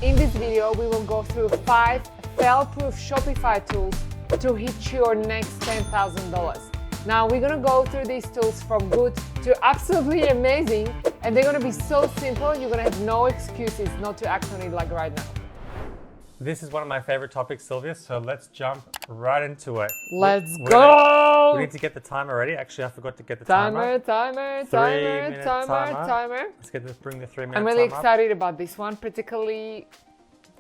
In this video, we will go through 5 fail-proof Shopify tools to hit your next $10,000. Now, we're gonna go through these tools from good to absolutely amazing, and they're gonna be so simple, you're gonna have no excuses not to act on it like right now. This is one of my favorite topics, Sylvia, so let's jump right into it. Let's go! We need to get the timer ready. Actually, I forgot to get the timer. Timer. Let's bring the 3-minute timer. I'm really excited about this one, particularly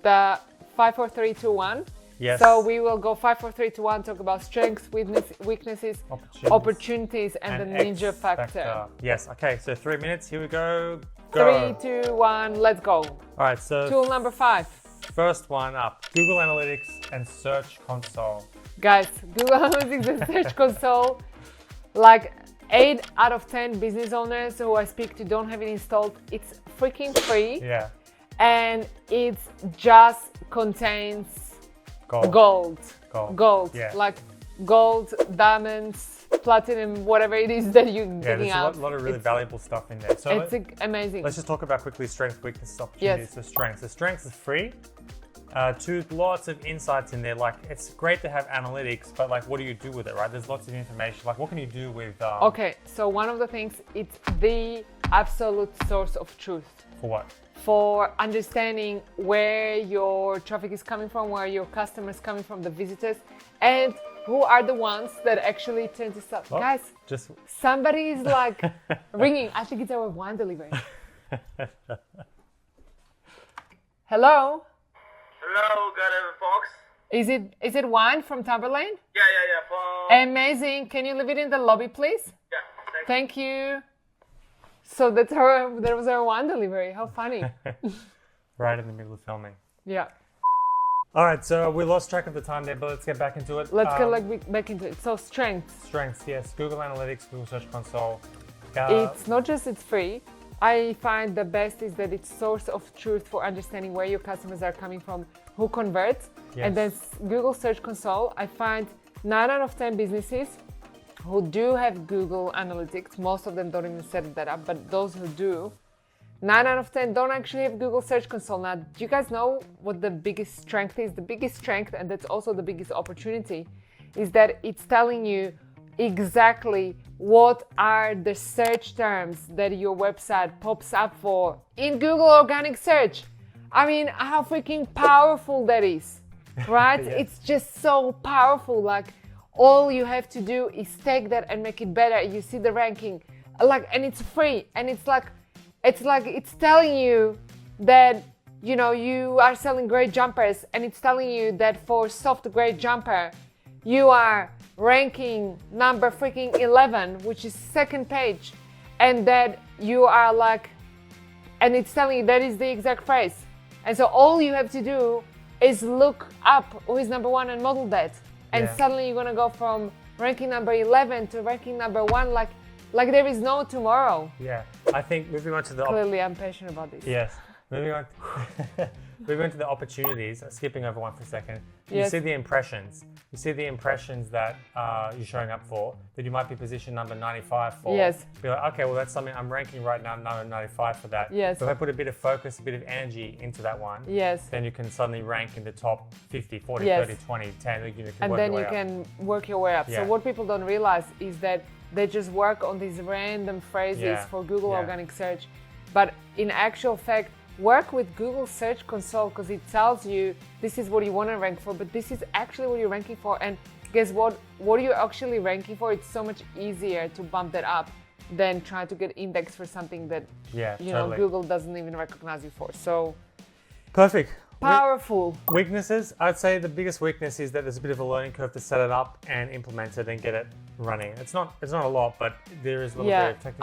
the 5, 4, 3, 2, 1. Yes. So we will go 5, 4, 3, 2, 1, talk about strengths, weaknesses, opportunities, and the ninja factor. Yes, okay, so 3 minutes, here we go. Go. 3, 2, 1, let's go. All right, so tool number 5. First one up, Google Analytics and Search Console. Guys, Google Analytics and Search Console, like 8 out of 10 business owners who I speak to don't have it installed. It's freaking free. Yeah. And it just contains gold. Yeah. Like gold, diamonds, platinum, whatever it is that you're digging out. There's a lot of really valuable stuff in there. So it's amazing. Let's just talk about quickly strengths, weaknesses, opportunities. Yes. So strengths. The strengths is free. Lots of insights in there. Like, it's great to have analytics, but like, what do you do with it, right? There's lots of information. Like, what can you do with? Okay, so one of the things, it's the absolute source of truth. For what? For understanding where your traffic is coming from, where your customers coming from, the visitors, and who are the ones that actually turn to stuff. Guys, somebody is like ringing. I think it's our wine delivery. Hello? Hello, good evening, folks. Is it wine from Timberland? Yeah. Amazing. Can you leave it in the lobby, please? Yeah, Thank you. So that was our wine delivery. How funny. Right in the middle of filming. Yeah. All right, so we lost track of the time there, but let's get back into it. Let's get back into it. So strengths. Strengths, yes. Google Analytics, Google Search Console. It's not just it's free. I find the best is that it's source of truth for understanding where your customers are coming from, who converts. Yes. And then Google Search Console, I find 9 out of 10 businesses who do have Google Analytics, most of them don't even set that up, but those who do, 9 out of 10 don't actually have Google Search Console. Now, do you guys know what the biggest strength is? The biggest strength, and that's also the biggest opportunity, is that it's telling you exactly what are the search terms that your website pops up for in Google Organic Search. I mean, how freaking powerful that is, right? Yes. It's just so powerful. Like, all you have to do is take that and make it better. You see the ranking, and it's free, and it's telling you that, you know, you are selling great jumpers, and it's telling you that for soft grade jumper, you are ranking number freaking 11, which is second page, and that you are and it's telling you that is the exact phrase. And so all you have to do is look up who is number 1 and model that. And suddenly you're gonna go from ranking number 11 to ranking number 1, like there is no tomorrow. Yeah, I think moving on to the... Clearly, I'm passionate about this. Yes, moving on to the opportunities, skipping over one for a second. You Yes. see the impressions. You see the impressions that you're showing up for, that you might be positioned number 95 for. Yes. Be like, okay, well, that's something I'm ranking right now, number 95 for that. Yes. So if I put a bit of focus, a bit of energy into that one, Yes. then you can suddenly rank in the top 50, 40, Yes. 30, 20, 10. You can And work then your you way up. can work your way up. Yeah. So what people don't realize is that they just work on these random phrases for Google Organic Search. But in actual fact, work with Google Search Console, because it tells you this is what you want to rank for, but this is actually what you're ranking for. And guess what? What you're actually ranking for, it's so much easier to bump that up than try to get indexed for something that Google doesn't even recognize you for. So perfect. Powerful. Weaknesses, I'd say the biggest weakness is that there's a bit of a learning curve to set it up and implement it and get it running. It's not a lot, but there is a little bit of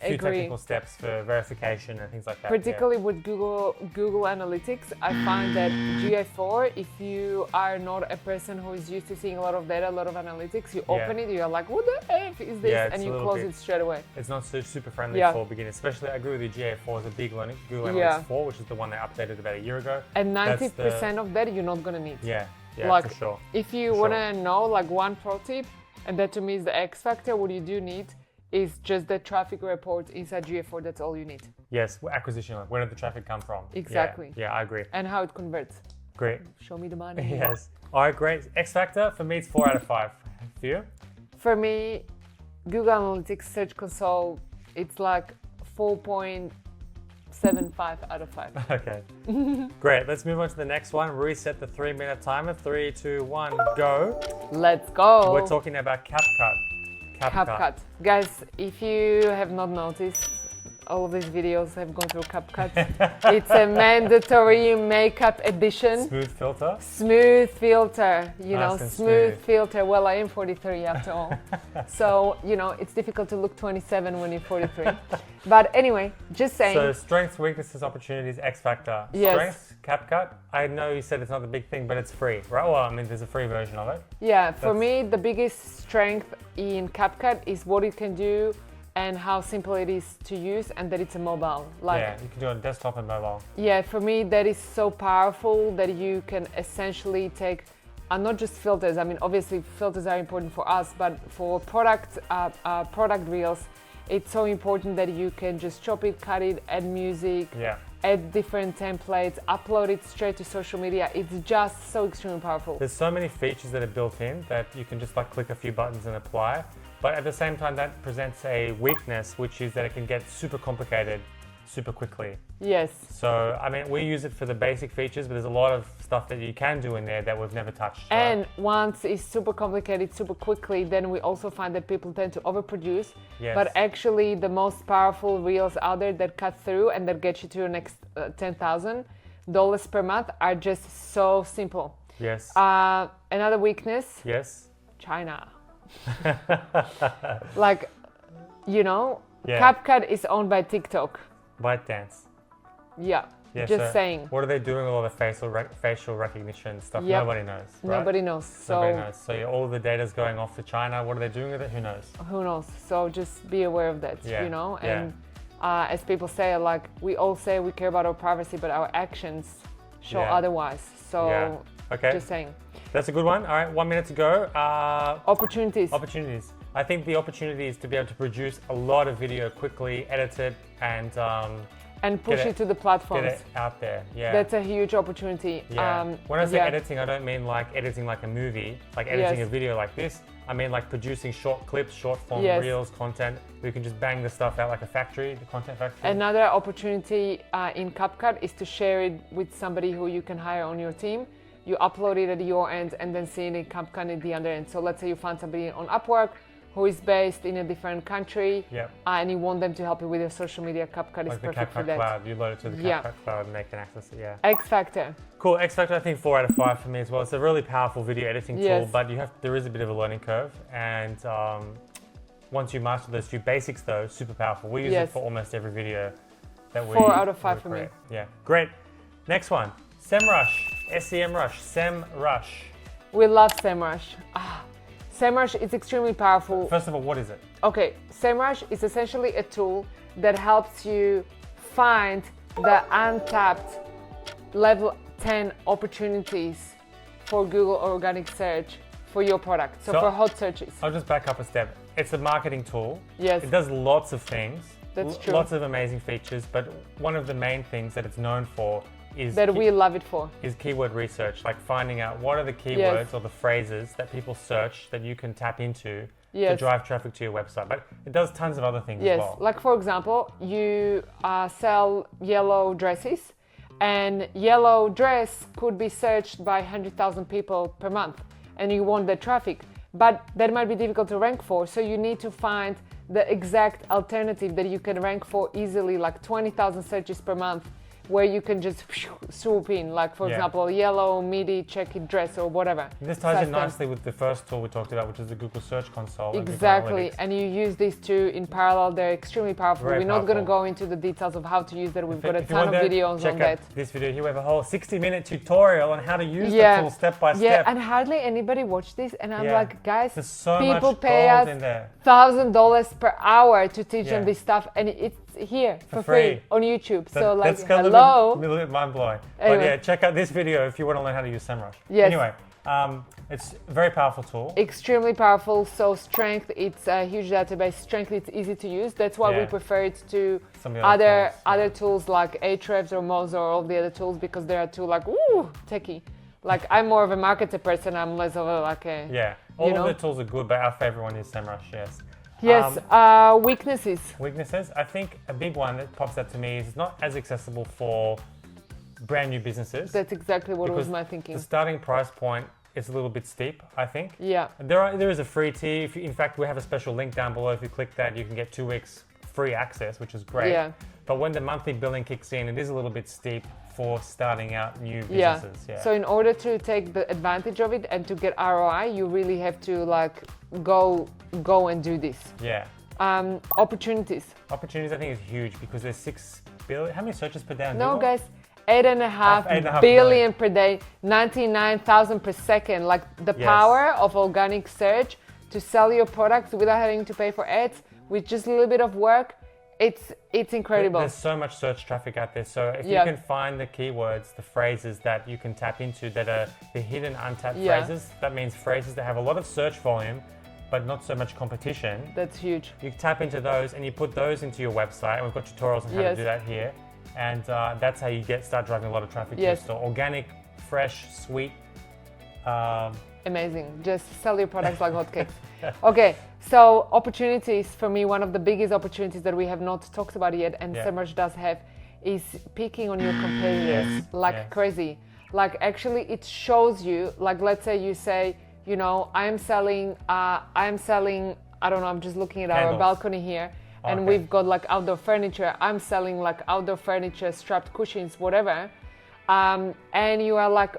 few technical steps for verification and things like that. Particularly with Google Analytics, I find that GA4, if you are not a person who is used to seeing a lot of data, a lot of analytics, you open it, you're like, what the F is this? And you close it straight away. It's not super friendly for beginners, especially I agree with you, GA4 is a big learning. Google Analytics 4, which is the one they updated about a year ago. And 90% of that you're not gonna need. Yeah, like, for sure. If you wanna know like one pro tip, and that to me is the X factor, what you do need is just the traffic report inside GA4. That's all you need. Yes, acquisition. Where did the traffic come from? Exactly. Yeah, I agree. And how it converts. Great. Show me the money. Yes. All right, great. X Factor, for me, it's 4 out of 5. For you? For me, Google Analytics Search Console, it's like 4.75 out of 5. Okay. Great. Let's move on to the next one. Reset the 3-minute timer. 3, 2, 1, go. Let's go. We're talking about CapCut. CapCut. Guys, if you have not noticed, all of these videos have gone through CapCut. It's a mandatory makeup edition. Smooth filter. Smooth filter, you Nice know, and smooth filter. Well, I am 43 after all. So, you know, it's difficult to look 27 when you're 43. But anyway, just saying. So strengths, weaknesses, opportunities, X Factor. Yes. Strengths, CapCut. I know you said it's not the big thing, but it's free, right? Well, I mean, there's a free version of it. Yeah, for me, the biggest strength in CapCut is what it can do and how simple it is to use, and that it's a mobile. Like, yeah, you can do it on desktop and mobile. Yeah, for me that is so powerful that you can essentially take, not just filters. I mean, obviously filters are important for us, but for product reels, it's so important that you can just chop it, cut it, add music, add different templates, upload it straight to social media. It's just so extremely powerful. There's so many features that are built in that you can just like click a few buttons and apply. But at the same time, that presents a weakness, which is that it can get super complicated super quickly. Yes. So, I mean, we use it for the basic features, but there's a lot of stuff that you can do in there that we've never touched. And once it's super complicated super quickly, then we also find that people tend to overproduce. Yes. But actually, the most powerful reels out there that cut through and that get you to your next $10,000 per month are just so simple. Yes. Another weakness. Yes. China. Like, you know, Yeah. CapCut is owned by TikTok. ByteDance. Yeah, Yeah, just so saying. What are they doing with all the facial recognition stuff? Yep. Nobody knows, right? Nobody knows. So Nobody knows. So all the data's going off to China. What are they doing with it? Who knows? who knows? So just be aware of that, Yeah, you know? yeah. And as people say, like, we all say we care about our privacy, but our actions show Yeah. otherwise. So Yeah. Okay. just saying. That's a good one. All right, 1 minute to go. Opportunities. Opportunities. I think the opportunity is to be able to produce a lot of video quickly, edit it, and push it to the platforms. get it out there. Yeah. That's a huge opportunity. Yeah. When I say editing, I don't mean like editing like a movie, like editing a video like this. I mean like producing short clips, short form reels, content. We can just bang the stuff out like a factory, the content factory. Another opportunity in CapCut is to share it with somebody who you can hire on your team. You upload it at your end and then see it in CapCut at the other end. So let's say you find somebody on Upwork who is based in a different country, and you want them to help you with your social media. CapCut is perfect for that. Cloud, you load it to the CapCut Cloud and they can access it. Yeah. X Factor. Cool. X Factor, I think 4 out of 5 for me as well. It's a really powerful video editing tool, but there is a bit of a learning curve, and once you master those few basics, though, super powerful. We use it for almost every video that we. 4 out of 5 for me. Yeah. Great. Next one. Semrush. SEMrush. Semrush. We love Semrush. Semrush is extremely powerful. First of all, what is it? Okay, Semrush is essentially a tool that helps you find the untapped level 10 opportunities for Google organic search for your product. So for hot searches. I'll just back up a step. It's a marketing tool. Yes. It does lots of things. That's true. Lots of amazing features, but one of the main things that it's known for is we love it for is keyword research, like finding out what are the keywords or the phrases that people search that you can tap into to drive traffic to your website. But it does tons of other things as well. Like for example, you sell yellow dresses, and yellow dress could be searched by 100,000 people per month, and you want the traffic, but that might be difficult to rank for. So you need to find the exact alternative that you can rank for easily, like 20,000 searches per month, where you can just swoop in, like for example, yellow midi check-it dress or whatever. This ties in nicely with the first tool we talked about, which is the Google Search Console. Exactly, and you use these two in parallel. They're extremely powerful. We're not going to go into the details of how to use that. We've got a ton of videos on that. This video here, we have a whole 60-minute tutorial on how to use the tool step by step. Yeah, and hardly anybody watched this, and I'm like, guys, so people pay us $1,000 per hour to teach them this stuff, and it's here for free on YouTube. So like, that's a little bit mind blowing. Anyway. But yeah, check out this video if you want to learn how to use Semrush. Yes. Anyway, It's a very powerful tool. Extremely powerful. So strength, it's a huge database. Strength, it's easy to use. That's why we prefer it to other tools like Ahrefs or Moz or all the other tools, because they are too like, ooh, techie. Like I'm more of a marketer person. I'm less of a like a... Yeah, all of the tools are good, but our favorite one is Semrush, yes. Yes, weaknesses. Weaknesses. I think a big one that pops up to me is it's not as accessible for brand new businesses. That's exactly what was my thinking. The starting price point is a little bit steep, I think. Yeah. There is a free tier. In fact, we have a special link down below. If you click that, you can get 2 weeks free access, which is great. Yeah. But when the monthly billing kicks in, it is a little bit steep for starting out new businesses. Yeah. So in order to take the advantage of it and to get ROI, you really have to like go and do this. Yeah. Opportunities. Opportunities, I think, is huge because there's 6 billion. How many searches per day on No, Google? guys. 8.5 billion per day, 99,000 per second. Like the power of organic search to sell your products without having to pay for ads with just a little bit of work. It's incredible. There's so much search traffic out there. So if you can find the keywords, the phrases that you can tap into that are the hidden untapped phrases, that means phrases that have a lot of search volume but not so much competition. That's huge. You tap into those and you put those into your website. And we've got tutorials on how to do that here. And that's how you start driving a lot of traffic to your store. Organic, fresh, sweet. Amazing. Just sell your products like hotcakes. Okay, so opportunities for me, one of the biggest opportunities that we have not talked about yet, and Semrush does have, is picking on your competitors crazy. Like actually it shows you, like let's say you say, you know, I'm selling, I don't know, I'm just looking at our balcony here. And we've got like outdoor furniture. I'm selling like outdoor furniture, strapped cushions, whatever. And you are like,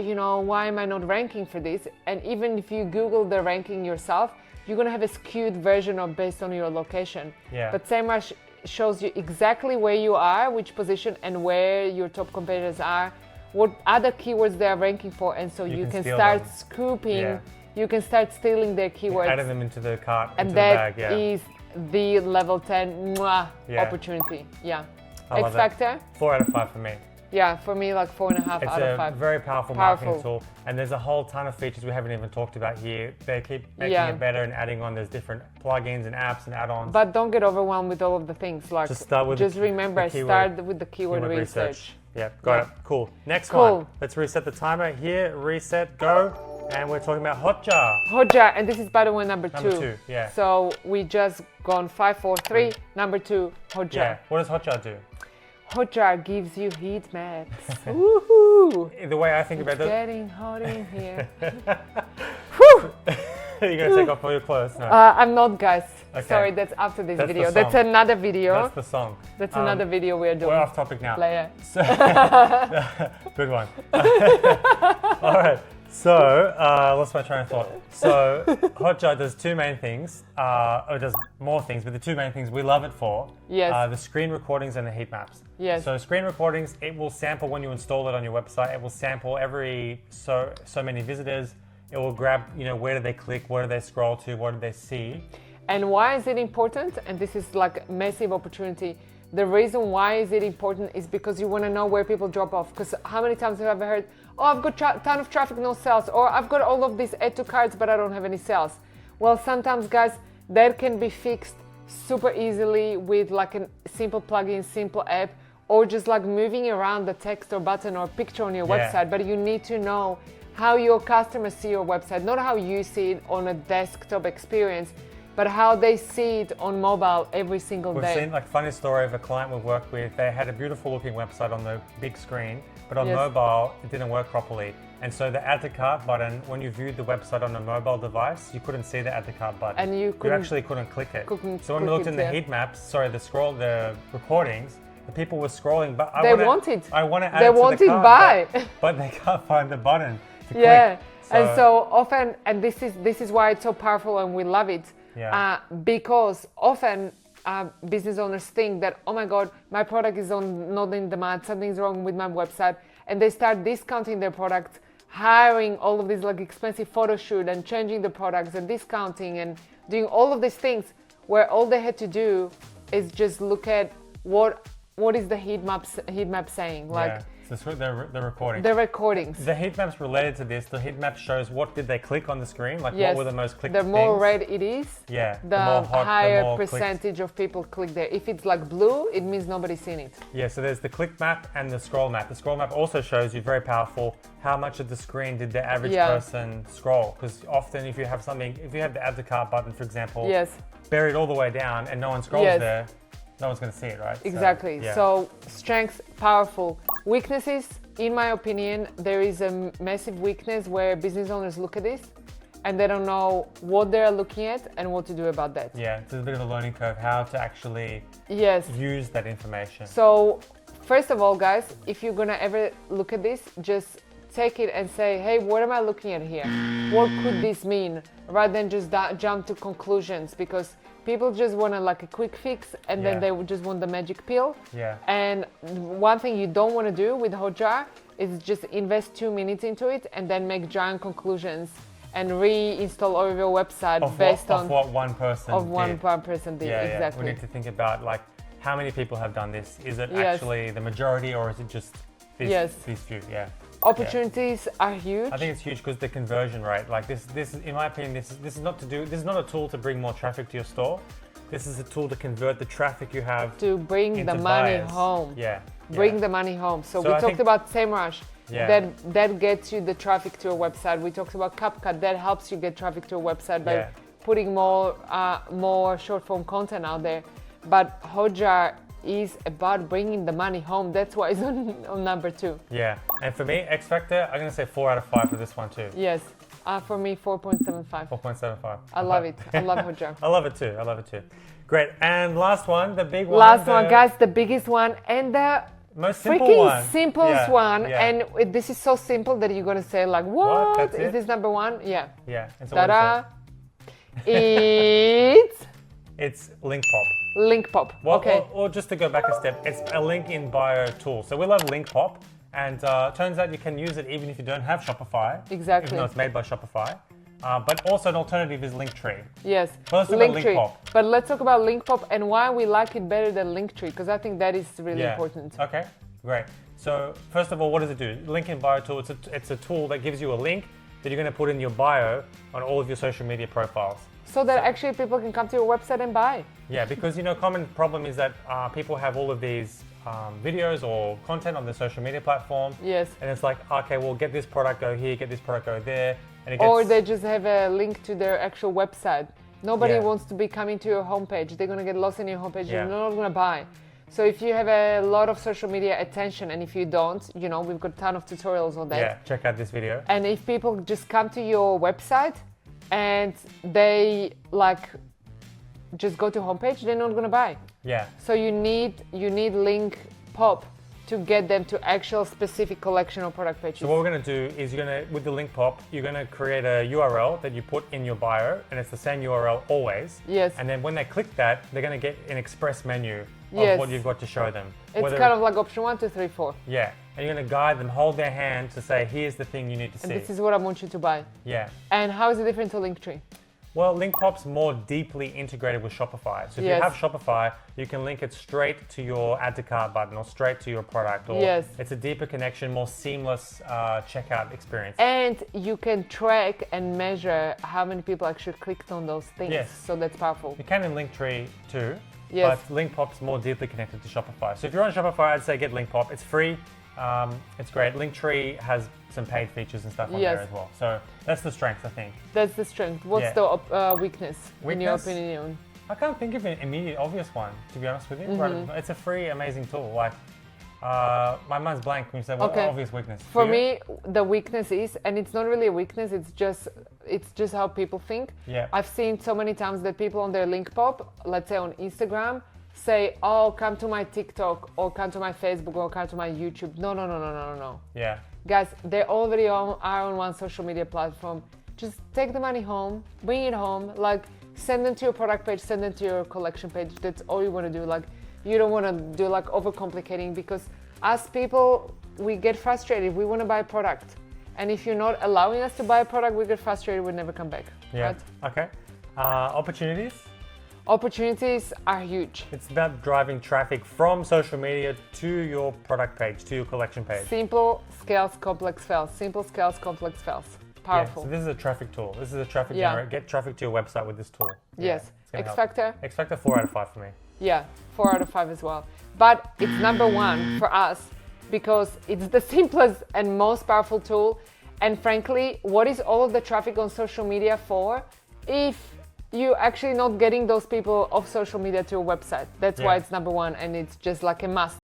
you know, why am I not ranking for this? And even if you Google the ranking yourself, you're gonna have a skewed version of based on your location. Yeah. But Semrush shows you exactly where you are, which position, and where your top competitors are, what other keywords they are ranking for, and so you can start scooping. You can start stealing their keywords. Adding them into the cart, and into the bag. that is the level 10 opportunity. X Factor. 4 out of 5 for me. Yeah, for me like 4.5 out of 5. It's a very powerful marketing tool, and there's a whole ton of features we haven't even talked about here. They keep making it better and adding on. There's different plugins and apps and add-ons. But don't get overwhelmed with all of the things. Like just start with start with the keyword research. Yeah, got it. Cool. Next one. Let's reset the timer here. Reset, go. And we're talking about HOTJAR. HOTJAR, and this is by the way number 2. Number 2, yeah. So we just gone 5, 4, 3. Number 2, HOTJAR. Yeah. What does HOTJAR do? HOTJAR gives you heat maps. Woohoo! The way I think about it. It's getting hot in here. Whew! You're gonna take off all your clothes? No. I'm not, guys. Okay. Sorry, that's after this video. That's another video. That's the song. That's another video we're doing. We're off topic now. Player. So, good one. All right. So, lost my train of thought. So, HOTJAR does 2 main things, or it does more things, but the 2 main things we love it for are the screen recordings and the heat maps. Yes. So, screen recordings, it will sample when you install it on your website. It will sample every so many visitors. It will grab, you know, where do they click, where do they scroll to, what do they see. And why is it important? And this is like a massive opportunity. The reason why is it important is because you want to know where people drop off. Because how many times have I ever heard, oh, I've got a ton of traffic, no sales, or I've got all of these add to carts, but I don't have any sales. Well, sometimes, guys, that can be fixed super easily with like a simple plugin, simple app, or just like moving around the text or button or picture on your website. But you need to know how your customers see your website, not how you see it on a desktop experience, but how they see it on mobile every single day. We've seen like funny story of a client we've worked with. They had a beautiful looking website on the big screen, but on mobile it didn't work properly. And so the add to cart button, when you viewed the website on a mobile device, you couldn't see the add to cart button. And you actually couldn't click it. So when we looked in the heat maps, the recordings, the people were scrolling, but I want to add it to the cart, but they can't find the button to click. And so often, and this is why it's so powerful and we love it. Because often business owners think that, oh my God, my product is not in demand, something's wrong with my website, and they start discounting their product, hiring all of these like expensive photo shoot and changing the products and discounting and doing all of these things where all they had to do is just look at what is the heat map saying, like the recording. The recordings. The heat map's related to this. The heat map shows what did they click on the screen, like what were the most clicked The things. more red it is, the higher percentage of people click there. If it's like blue, it means nobody's seen it. Yeah, so there's the click map and the scroll map. The scroll map also shows you, very powerful, how much of the screen did the average person scroll. Because often if you have the add to cart button, for example, buried all the way down and no one scrolls there, no one's going to see it, right? Exactly. So strengths, powerful. Weaknesses, in my opinion, there is a massive weakness where business owners look at this and they don't know what they're looking at and what to do about that. Yeah, it's a bit of a learning curve, how to actually use that information. So first of all, guys, if you're going to ever look at this, just take it and say, hey, what am I looking at here? What could this mean? Rather than just jump to conclusions, because people just want a quick fix and then they just want the magic pill. Yeah. And one thing you don't want to do with HOTJAR is just invest 2 minutes into it and then make giant conclusions and reinstall all of your website based on what one person did. Exactly. We need to think about how many people have done this. Is it actually the majority, or is it just these few? Yeah. Opportunities are huge. I think it's huge because the conversion rate, this, in my opinion, this is not a tool to bring more traffic to your store. This is a tool to convert the traffic you have to bring the money home. Bring the money home. So we talked about Semrush. That gets you the traffic to your website. We talked about CapCut. That helps you get traffic to your website by putting more short form content out there. But HOTJAR is about bringing the money home. That's why it's on number 2. Yeah, and for me, X Factor, I'm gonna say 4 out of 5 for this one too. Yes, for me 4.75. 4.75. I love it. I love HOTJAR. I love it too. Great. And last one, the big one. Last one, guys, the biggest one and the most simple one. Simplest one. And this is so simple that you're gonna say what? Is this number 1? Yeah. Yeah. Ta-da! It's link pop. Link pop. Or just to go back a step, it's a link in bio tool. So we love link pop, and turns out you can use it even if you don't have Shopify. Exactly. Even though it's made by Shopify. But also an alternative is Linktree. Yes. But let's talk about link pop. But let's talk about link pop and why we like it better than Linktree, because I think that is really important. Okay, great. So first of all, what does it do? Link in bio tool, it's a tool that gives you a link that you're going to put in your bio on all of your social media profiles. So that actually people can come to your website and buy. Yeah, because common problem is that people have all of these videos or content on their social media platform. Yes. And it's like, okay, well, get this product, go here, get this product, go there. And or they just have a link to their actual website. Nobody wants to be coming to your homepage. They're going to get lost in your homepage. They're not going to buy. So if you have a lot of social media attention, and if you don't, we've got a ton of tutorials on that. Yeah, check out this video. And if people just come to your website and they just go to homepage, they're not gonna buy. Yeah. So you need link pop to get them to actual specific collection of product pages. So what we're gonna do is with the link pop, you're gonna create a URL that you put in your bio, and it's the same URL always. Yes. And then when they click that, they're gonna get an express menu of what you've got to show them. It's kind of like option 1, 2, 3, 4. Yeah. And you're going to guide them, hold their hand to say, here's the thing you need to see. And this is what I want you to buy. Yeah. And how is it different to Linktree? Well, Linkpop's more deeply integrated with Shopify. So if you have Shopify, you can link it straight to your add to cart button or straight to your product. Or it's a deeper connection, more seamless checkout experience. And you can track and measure how many people actually clicked on those things. Yes. So that's powerful. You can in Linktree too. Yes. But Linkpop's more deeply connected to Shopify. So if you're on Shopify, I'd say get Linkpop. It's free. It's great. Linktree has some paid features and stuff on there as well. So that's the strength, I think. That's the strength. What's the weakness, in your opinion? I can't think of an immediate obvious one, to be honest with you. Mm-hmm. It's a free, amazing tool. My mind's blank when you say what obvious weakness. For me, the weakness is, and it's not really a weakness, it's just how people think. Yeah. I've seen so many times that people on their link pop, let's say on Instagram, say, oh, come to my TikTok or come to my Facebook or come to my YouTube. No. Yeah. Guys, they already are on one social media platform. Just take the money home, bring it home, send them to your product page, send them to your collection page. That's all you want to do. You don't want to do overcomplicating, because as people, we get frustrated. We want to buy a product. And if you're not allowing us to buy a product, we get frustrated, we never come back. Yeah. Right? Okay. Opportunities? opportunities are huge. It's about driving traffic from social media to your product page, to your collection page. Simple scales, complex fails. Simple scales, complex fails. Powerful. Yeah, so this is a traffic tool. This is a traffic generator. Get traffic to your website with this tool. Yes. X Factor. X Factor 4 out of 5 for me. Yeah, 4 out of 5 as well. But it's number 1 for us because it's the simplest and most powerful tool. And frankly, what is all of the traffic on social media for if you actually not getting those people off social media to your website? That's why it's number 1 and it's just like a must.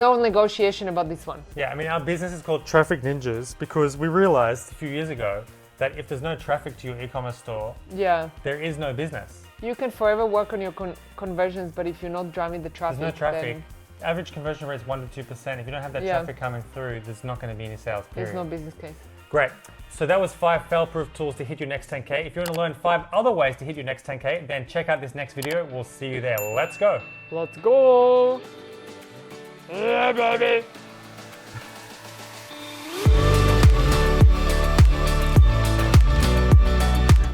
No negotiation about this one. Yeah, I mean, our business is called Traffic Ninjas because we realized a few years ago that if there's no traffic to your e-commerce store, there is no business. You can forever work on your conversions, but if you're not driving the traffic, there's no traffic. Average conversion rate is 1 to 2%. If you don't have that traffic coming through, there's not going to be any sales, period. There's no business case. Great. So that was 5 fail-proof tools to hit your next 10K. If you want to learn 5 other ways to hit your next 10K, then check out this next video. We'll see you there. Let's go. Let's go. Yeah, baby.